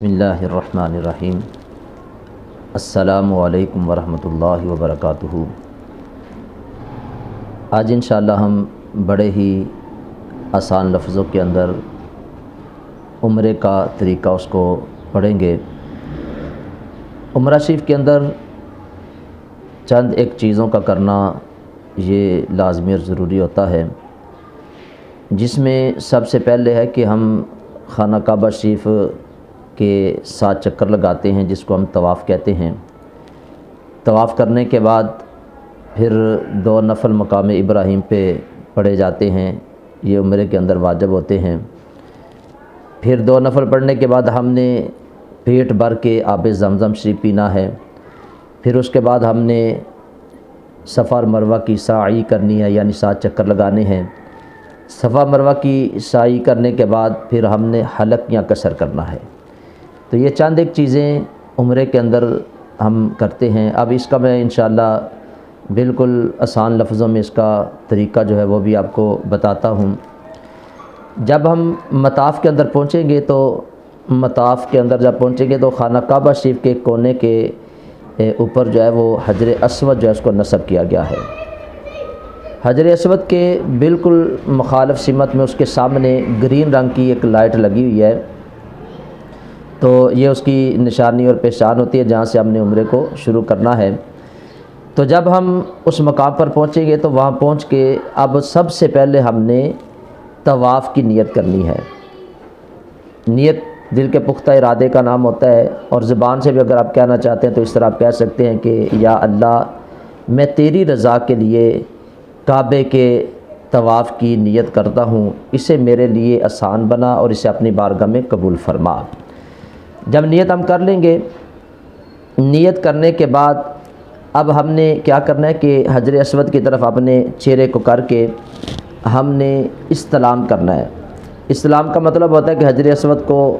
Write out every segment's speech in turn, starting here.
بسم اللہ الرحمن الرحیم۔ السلام علیکم ورحمۃ اللہ وبرکاتہ۔ آج انشاءاللہ ہم بڑے ہی آسان لفظوں کے اندر عمرے کا طریقہ اس کو پڑھیں گے۔ عمرہ شریف کے اندر چند ایک چیزوں کا کرنا یہ لازمی اور ضروری ہوتا ہے، جس میں سب سے پہلے ہے کہ ہم خانہ کعبہ شریف کے 7 چکر لگاتے ہیں، جس کو ہم طواف کہتے ہیں۔ طواف کرنے کے بعد پھر 2 نفل مقام ابراہیم پہ پڑھے جاتے ہیں، یہ عمرے کے اندر واجب ہوتے ہیں۔ پھر 2 نفل پڑھنے کے بعد ہم نے پیٹ بھر کے آب زمزم شریف پینا ہے۔ پھر اس کے بعد ہم نے صفا اور مروہ کی سعی کرنی ہے، یعنی 7 چکر لگانے ہیں۔ صفا مروہ کی سعی کرنے کے بعد پھر ہم نے حلق یا قصر کرنا ہے۔ تو یہ چند ایک چیزیں عمرے کے اندر ہم کرتے ہیں۔ اب اس کا میں انشاءاللہ بالکل آسان لفظوں میں اس کا طریقہ جو ہے وہ بھی آپ کو بتاتا ہوں۔ جب ہم مطاف کے اندر پہنچیں گے تو مطاف کے اندر جب پہنچیں گے تو خانہ کعبہ شریف کے کونے کے اوپر جو ہے وہ حجر اسود جو ہے اس کو نصب کیا گیا ہے۔ حجر اسود کے بالکل مخالف سمت میں اس کے سامنے گرین رنگ کی ایک لائٹ لگی ہوئی ہے، تو یہ اس کی نشانی اور پہچان ہوتی ہے جہاں سے ہم نے عمرے کو شروع کرنا ہے۔ تو جب ہم اس مقام پر پہنچیں گے تو وہاں پہنچ کے اب سب سے پہلے ہم نے طواف کی نیت کرنی ہے۔ نیت دل کے پختہ ارادے کا نام ہوتا ہے، اور زبان سے بھی اگر آپ کہنا چاہتے ہیں تو اس طرح آپ کہہ سکتے ہیں کہ یا اللہ، میں تیری رضا کے لیے کعبے کے طواف کی نیت کرتا ہوں، اسے میرے لیے آسان بنا اور اسے اپنی بارگاہ میں قبول فرما۔ جب نیت ہم کر لیں گے، نیت کرنے کے بعد اب ہم نے کیا کرنا ہے کہ حجر اسود کی طرف اپنے چہرے کو کر کے ہم نے استلام کرنا ہے۔ استلام کا مطلب ہوتا ہے کہ حجر اسود کو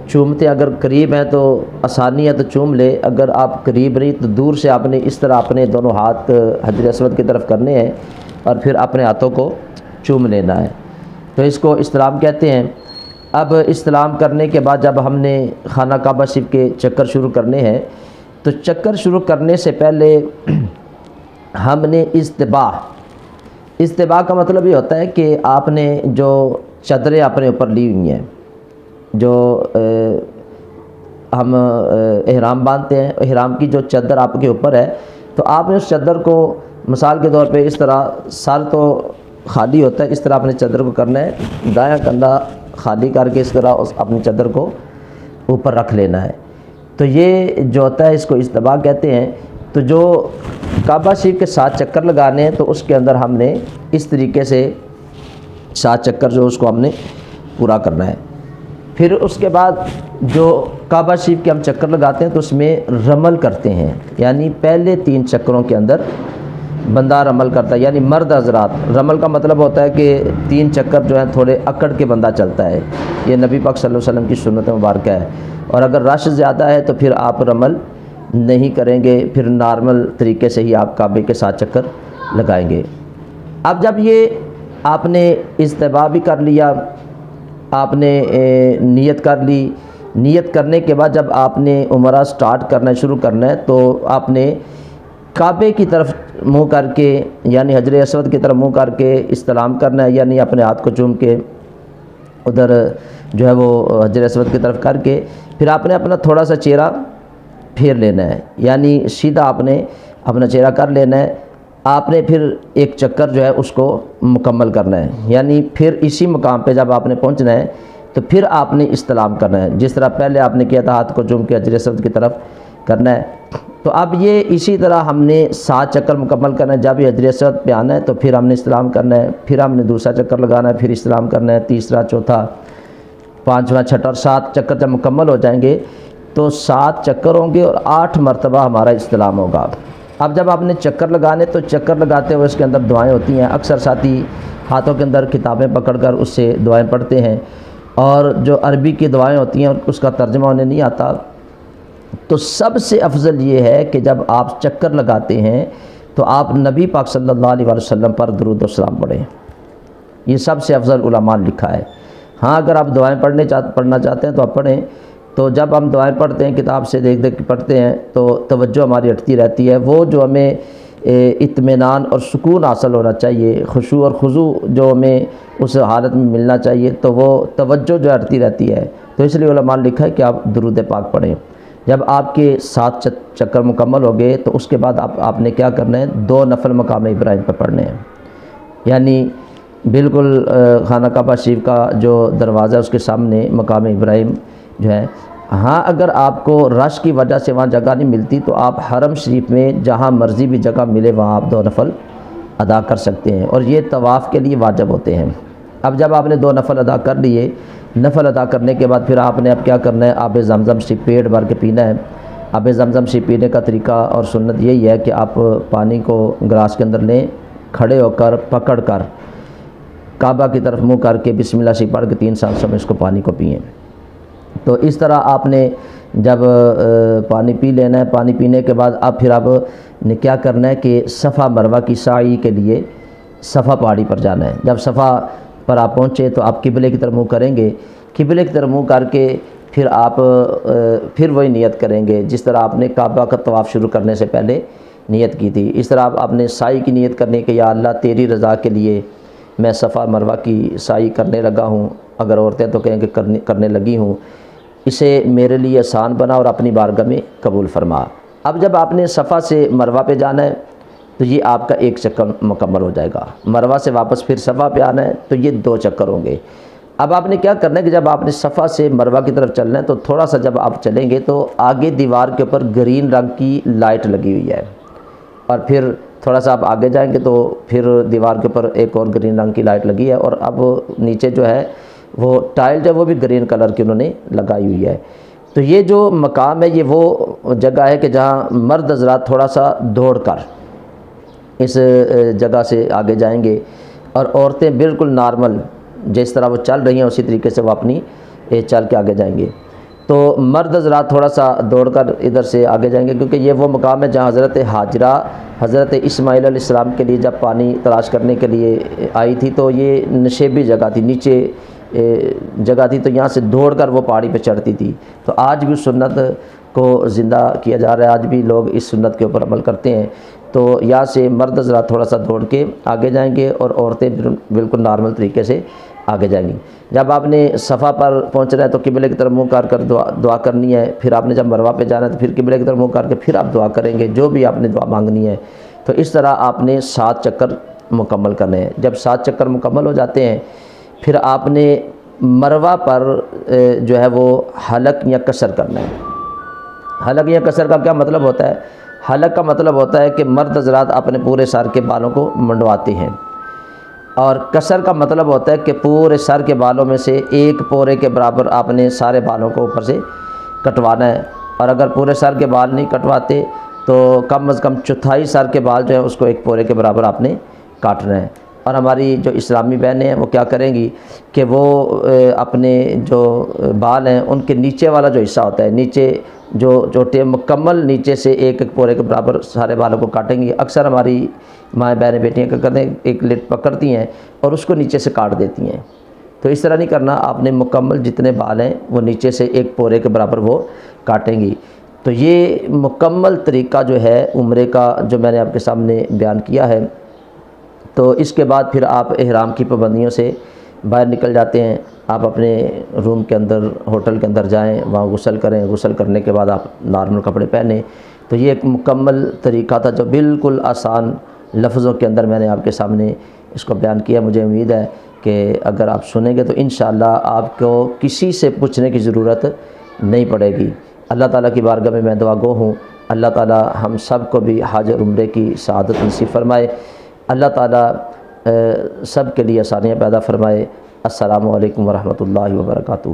چومتے، اگر قریب ہیں تو آسانی ہے تو چوم لے، اگر آپ قریب نہیں تو دور سے آپ نے اس طرح اپنے دونوں ہاتھ حجر اسود کی طرف کرنے ہیں اور پھر اپنے ہاتھوں کو چوم لینا ہے، تو اس کو استلام کہتے ہیں۔ اب استلام کرنے کے بعد جب ہم نے خانہ کعبہ شریف کے چکر شروع کرنے ہیں تو چکر شروع کرنے سے پہلے ہم نے استباح کا مطلب یہ ہوتا ہے کہ آپ نے جو چادریں اپنے اوپر لی ہوئی ہیں، جو ہم احرام باندھتے ہیں، احرام کی جو چادر آپ کے اوپر ہے، تو آپ نے اس چادر کو مثال کے طور پہ اس طرح، سر تو خالی ہوتا ہے، اس طرح اپنے چادر کو کرنا ہے، دایاں کندھا خالی کر کے اس طرح اپنی چادر کو اوپر رکھ لینا ہے۔ تو یہ جو ہوتا ہے اس کو استباح کہتے ہیں۔ تو جو کعبہ شریف کے 7 چکر لگانے ہیں تو اس کے اندر ہم نے اس طریقے سے 7 چکر جو اس کو ہم نے پورا کرنا ہے۔ پھر اس کے بعد جو کعبہ شریف کے ہم چکر لگاتے ہیں تو اس میں رمل کرتے ہیں، یعنی پہلے 3 چکروں کے اندر بندہ رمل کرتا ہے، یعنی مرد حضرات۔ رمل کا مطلب ہوتا ہے کہ 3 چکر جو ہیں تھوڑے اکڑ کے بندہ چلتا ہے، یہ نبی پاک صلی اللہ علیہ وسلم کی سنت مبارکہ ہے، اور اگر رش زیادہ ہے تو پھر آپ رمل نہیں کریں گے، پھر نارمل طریقے سے ہی آپ کعبے کے 7 چکر لگائیں گے۔ اب جب یہ آپ نے استباح بھی کر لیا، آپ نے نیت کر لی، نیت کرنے کے بعد جب آپ نے عمرہ سٹارٹ کرنا شروع کرنا ہے تو آپ نے کعبے کی طرف منہ کر کے، یعنی حجر اسود کی طرف منہ کر کے استلام کرنا ہے، یعنی اپنے ہاتھ کو چوم کے ادھر جو ہے وہ حجر اسود کی طرف کر کے پھر آپ نے اپنا تھوڑا سا چہرہ پھیر لینا ہے، یعنی سیدھا آپ نے اپنا چہرہ کر لینا ہے۔ آپ نے پھر ایک چکر جو ہے اس کو مکمل کرنا ہے، یعنی پھر اسی مقام پہ جب آپ نے پہنچنا ہے تو پھر آپ نے استلام کرنا ہے، جس طرح پہلے آپ نے کیا تھا ہاتھ کو چوم کے حجر اسود کی طرف کرنا ہے۔ تو اب یہ اسی طرح ہم نے 7 چکر مکمل کرنا ہے۔ جب یہ حجر اسود پہ آنا ہے تو پھر ہم نے استلام کرنا ہے، پھر ہم نے دوسرا چکر لگانا ہے، پھر استلام کرنا ہے، تیسرا، چوتھا، 5واں، 6واں اور 7 چکر جب مکمل ہو جائیں گے تو 7 چکر ہوں گے اور 8 مرتبہ ہمارا استلام ہوگا۔ اب جب آپ نے چکر لگانے تو چکر لگاتے ہوئے اس کے اندر دعائیں ہوتی ہیں، اکثر ساتھی ہاتھوں کے اندر کتابیں پکڑ کر اس سے دعائیں پڑھتے ہیں، اور جو عربی کی دعائیں ہوتی ہیں اس کا ترجمہ انہیں نہیں آتا، تو سب سے افضل یہ ہے کہ جب آپ چکر لگاتے ہیں تو آپ نبی پاک صلی اللہ علیہ وسلم پر درود و سلام پڑھیں، یہ سب سے افضل علماء نے لکھا ہے۔ ہاں اگر آپ دعائیں پڑھنا چاہتے ہیں تو آپ پڑھیں، تو تو جب ہم دعائیں پڑھتے ہیں کتاب سے دیکھ دیکھ کے پڑھتے ہیں تو توجہ ہماری ہٹتی رہتی ہے، وہ جو ہمیں اطمینان اور سکون حاصل ہونا چاہیے، خشوع اور خضوع جو ہمیں اس حالت میں ملنا چاہیے، تو وہ توجہ جو ہٹتی رہتی ہے۔ تو اس لیے علماء نے لکھا ہے کہ آپ درود پاک پڑھیں۔ جب آپ کے 7 چکر مکمل ہو گئے تو اس کے بعد آپ نے کیا کرنا ہے، 2 نفل مقام ابراہیم پر پڑھنے ہیں، یعنی بالکل خانہ کعبہ شریف کا جو دروازہ ہے اس کے سامنے مقام ابراہیم جو ہے۔ ہاں اگر آپ کو رش کی وجہ سے وہاں جگہ نہیں ملتی تو آپ حرم شریف میں جہاں مرضی بھی جگہ ملے وہاں آپ 2 نفل ادا کر سکتے ہیں، اور یہ طواف کے لیے واجب ہوتے ہیں۔ اب جب آپ نے 2 نفل ادا کر لیے، نفل ادا کرنے کے بعد پھر آپ نے اب کیا کرنا ہے، آب زمزم سے پیٹ بھر کے پینا ہے۔ آب زمزم سے پینے کا طریقہ اور سنت یہی ہے کہ آپ پانی کو گلاس کے اندر لیں، کھڑے ہو کر پکڑ کر کعبہ کی طرف منہ کر کے بسم اللہ سے پڑھ کے 3 سانسوں میں اس کو پانی کو پئیں۔ تو اس طرح آپ نے جب پانی پی لینا ہے، پانی پینے کے بعد اب پھر آپ نے کیا کرنا ہے کہ صفا مروہ کی سعی کے لیے صفا پہاڑی پر جانا ہے۔ جب صفا پر آپ پہنچے تو آپ قبلے کی طرف منہ کریں گے، قبلے کی طرف منہ کر کے پھر آپ پھر وہی نیت کریں گے جس طرح آپ نے کعبہ کا طواف شروع کرنے سے پہلے نیت کی تھی۔ اس طرح آپ نے سعی کی نیت کرنے کہ یا اللہ تیری رضا کے لیے میں صفا مروہ کی سعی کرنے لگا ہوں، اگر عورتیں تو کہیں کہ کرنے لگی ہوں، اسے میرے لیے آسان بنا اور اپنی بارگاہ میں قبول فرما۔ اب جب آپ نے صفا سے مروہ پہ جانا ہے تو یہ آپ کا 1 چکر مکمل ہو جائے گا، مروہ سے واپس پھر صفا پہ آنا ہے تو یہ 2 چکر ہوں گے۔ اب آپ نے کیا کرنا ہے کہ جب آپ نے صفا سے مروہ کی طرف چلنا ہے تو تھوڑا سا جب آپ چلیں گے تو آگے دیوار کے اوپر گرین رنگ کی لائٹ لگی ہوئی ہے، اور پھر تھوڑا سا آپ آگے جائیں گے تو پھر دیوار کے اوپر ایک اور گرین رنگ کی لائٹ لگی ہے، اور اب نیچے جو ہے وہ ٹائل جو ہے وہ بھی گرین کلر کی انہوں نے لگائی ہوئی ہے۔ تو یہ جو مقام ہے یہ وہ جگہ ہے کہ جہاں مرد حضرات تھوڑا سا دوڑ کر اس جگہ سے آگے جائیں گے، اور عورتیں بالکل نارمل جس طرح وہ چل رہی ہیں اسی طریقے سے وہ اپنی چل کے آگے جائیں گے۔ تو مرد حضرات تھوڑا سا دوڑ کر ادھر سے آگے جائیں گے، کیونکہ یہ وہ مقام ہے جہاں حضرت ہاجرہ حضرت اسماعیل علیہ السلام کے لیے جب پانی تلاش کرنے کے لیے آئی تھی تو یہ نشیبی جگہ تھی، نیچے جگہ تھی، تو یہاں سے دوڑ کر وہ پہاڑی پہ چڑھتی تھی۔ تو آج بھی سنت کو زندہ کیا جا رہا ہے، آج بھی لوگ اس سنت کے اوپر عمل کرتے ہیں۔ تو یہاں سے مرد حضرات تھوڑا سا دوڑ کے آگے جائیں گے اور عورتیں بالکل نارمل طریقے سے آگے جائیں گی۔ جب آپ نے صفا پر پہنچنا ہے تو قبلے کی طرف منہ کر دعا کرنی ہے، پھر آپ نے جب مروہ پہ جانا ہے تو پھر قبلے کی طرف منہ کر کے پھر آپ دعا کریں گے جو بھی آپ نے دعا مانگنی ہے۔ تو اس طرح آپ نے 7 چکر مکمل کرنے ہیں۔ جب 7 چکر مکمل ہو جاتے ہیں پھر آپ نے مروہ پر جو ہے وہ حلق یا قصر کرنا ہے۔ حلق یا قصر کا کیا مطلب ہوتا ہے؟ حلق کا مطلب ہوتا ہے کہ مرد حضرات اپنے پورے سر کے بالوں کو منڈواتے ہیں، اور قصر کا مطلب ہوتا ہے کہ پورے سر کے بالوں میں سے 1 پورے کے برابر آپ نے سارے بالوں کو اوپر سے کٹوانا ہے، اور اگر پورے سر کے بال نہیں کٹواتے تو کم از کم 1/4 سر کے بال جو ہے اس کو 1 پورے کے برابر آپ نے کاٹنا ہے۔ اور ہماری جو اسلامی بہنیں ہیں وہ کیا کریں گی کہ وہ اپنے جو بال ہیں ان کے نیچے والا جو حصہ ہوتا ہے، نیچے جو چھوٹے مکمل نیچے سے 1 پورے کے برابر سارے بالوں کو کاٹیں گی۔ اکثر ہماری مائیں بہنیں بیٹیاں کیا کرتے ہیں، ایک لٹ پکڑتی ہیں اور اس کو نیچے سے کاٹ دیتی ہیں۔ تو اس طرح نہیں کرنا، آپ نے مکمل جتنے بال ہیں وہ نیچے سے 1 پورے کے برابر وہ کاٹیں گی۔ تو یہ مکمل طریقہ جو ہے عمرے کا جو میں نے آپ کے سامنے بیان کیا ہے۔ تو اس کے بعد پھر آپ احرام کی پابندیوں سے باہر نکل جاتے ہیں، آپ اپنے روم کے اندر ہوٹل کے اندر جائیں، وہاں غسل کریں، غسل کرنے کے بعد آپ نارمل کپڑے پہنیں۔ تو یہ ایک مکمل طریقہ تھا جو بالکل آسان لفظوں کے اندر میں نے آپ کے سامنے اس کو بیان کیا۔ مجھے امید ہے کہ اگر آپ سنیں گے تو انشاءاللہ آپ کو کسی سے پوچھنے کی ضرورت نہیں پڑے گی۔ اللہ تعالیٰ کی بارگاہ میں دعا گو ہوں، اللہ تعالیٰ ہم سب کو بھی حج اور عمرے کی سعادت نصیب فرمائے، اللہ تعالیٰ سب کے لیے آسانیاں پیدا فرمائے۔ السلام علیکم ورحمۃ اللہ وبرکاتہ۔